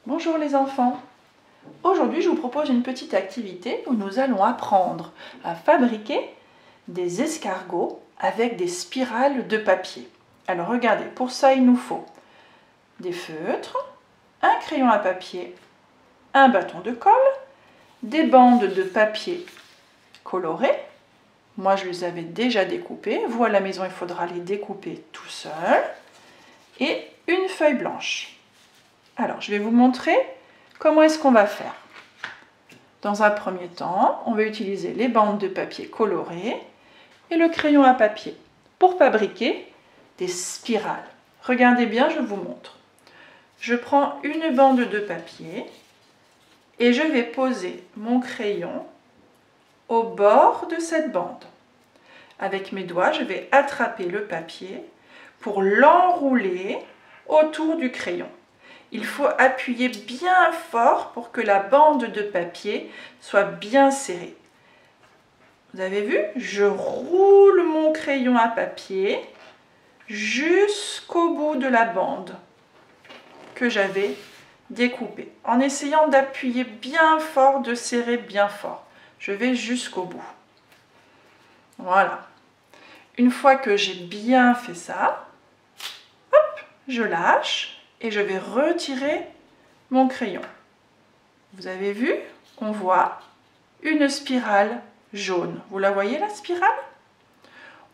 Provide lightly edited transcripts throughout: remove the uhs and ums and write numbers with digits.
Bonjour les enfants. Aujourd'hui, je vous propose une petite activité où nous allons apprendre à fabriquer des escargots avec des spirales de papier. Alors regardez, pour ça, il nous faut des feutres, un crayon à papier, un bâton de colle, des bandes de papier colorées. Moi, je les avais déjà découpées. Vous, à la maison, il faudra les découper tout seul. Et une feuille blanche. Alors, je vais vous montrer comment est-ce qu'on va faire. Dans un premier temps, on va utiliser les bandes de papier colorées et le crayon à papier pour fabriquer des spirales. Regardez bien, je vous montre. Je prends une bande de papier et je vais poser mon crayon au bord de cette bande. Avec mes doigts, je vais attraper le papier pour l'enrouler autour du crayon. Il faut appuyer bien fort pour que la bande de papier soit bien serrée. Vous avez vu? Je roule mon crayon à papier jusqu'au bout de la bande que j'avais découpée, en essayant d'appuyer bien fort, de serrer bien fort. Je vais jusqu'au bout. Voilà. Une fois que j'ai bien fait ça, hop, je lâche et je vais retirer mon crayon. Vous avez vu? On voit une spirale jaune. Vous la voyez, la spirale?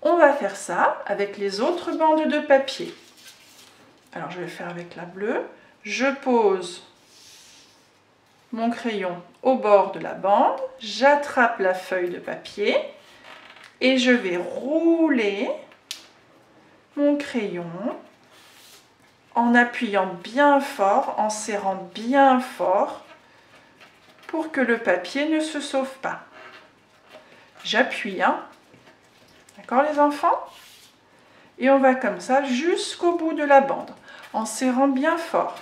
On va faire ça avec les autres bandes de papier. Alors, je vais faire avec la bleue. Je pose mon crayon au bord de la bande. J'attrape la feuille de papier et je vais rouler mon crayon en appuyant bien fort, en serrant bien fort pour que le papier ne se sauve pas. J'appuie, hein? D'accord les enfants? Et on va comme ça jusqu'au bout de la bande, en serrant bien fort.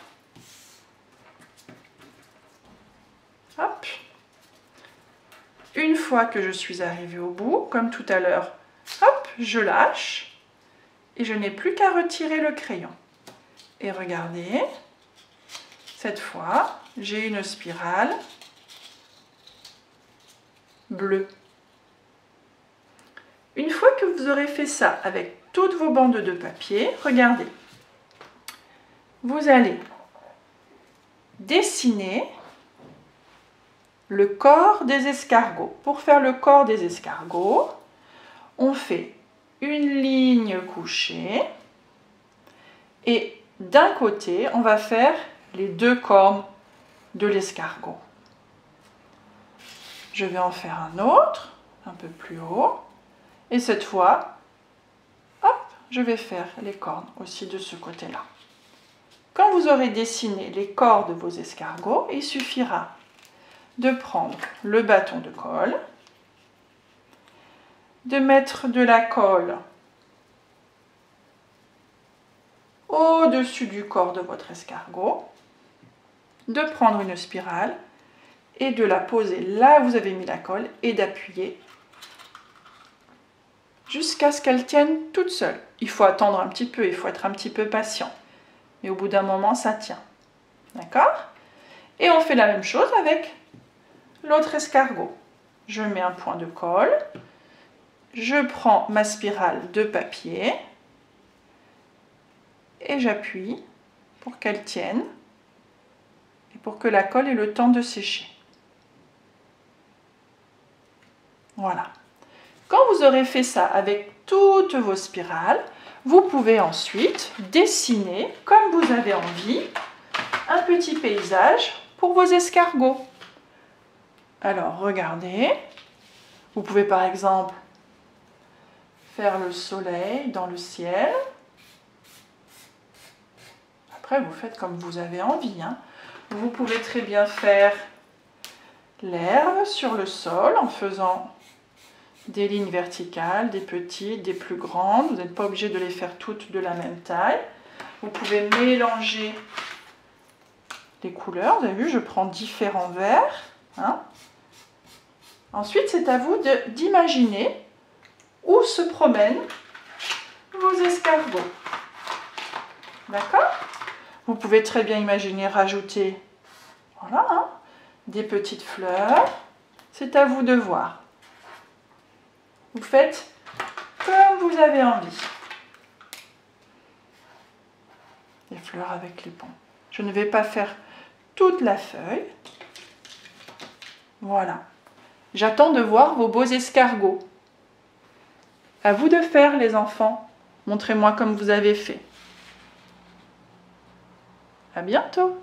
Hop. Une fois que je suis arrivée au bout, comme tout à l'heure, hop, je lâche et je n'ai plus qu'à retirer le crayon. Et regardez, cette fois, j'ai une spirale bleue. Une fois que vous aurez fait ça avec toutes vos bandes de papier, regardez, vous allez dessiner le corps des escargots. Pour faire le corps des escargots, on fait une ligne couchée et d'un côté, on va faire les deux cornes de l'escargot. Je vais en faire un autre, un peu plus haut. Et cette fois, hop, je vais faire les cornes aussi de ce côté-là. Quand vous aurez dessiné les corps de vos escargots, il suffira de prendre le bâton de colle, de mettre de la colle au-dessus du corps de votre escargot, de prendre une spirale et de la poser là où vous avez mis la colle et d'appuyer jusqu'à ce qu'elle tienne toute seule. Il faut attendre un petit peu, il faut être un petit peu patient. Mais au bout d'un moment, ça tient. D'accord? Et on fait la même chose avec l'autre escargot. Je mets un point de colle, je prends ma spirale de papier et j'appuie pour qu'elle tienne et pour que la colle ait le temps de sécher. Voilà. Quand vous aurez fait ça avec toutes vos spirales, vous pouvez ensuite dessiner, comme vous avez envie, un petit paysage pour vos escargots. Alors, regardez. Vous pouvez par exemple faire le soleil dans le ciel. Après, vous faites comme vous avez envie, hein. Vous pouvez très bien faire l'herbe sur le sol en faisant des lignes verticales, des petites, des plus grandes. Vous n'êtes pas obligé de les faire toutes de la même taille. Vous pouvez mélanger les couleurs. Vous avez vu, je prends différents verts, hein. Ensuite, c'est à vous d'imaginer où se promènent vos escargots. D'accord? Vous pouvez très bien imaginer rajouter Voilà, hein, des petites fleurs. C'est à vous de voir. Vous faites comme vous avez envie. Les fleurs avec les pans. Je ne vais pas faire toute la feuille. Voilà. J'attends de voir vos beaux escargots. À vous de faire, les enfants. Montrez-moi comme vous avez fait. À bientôt!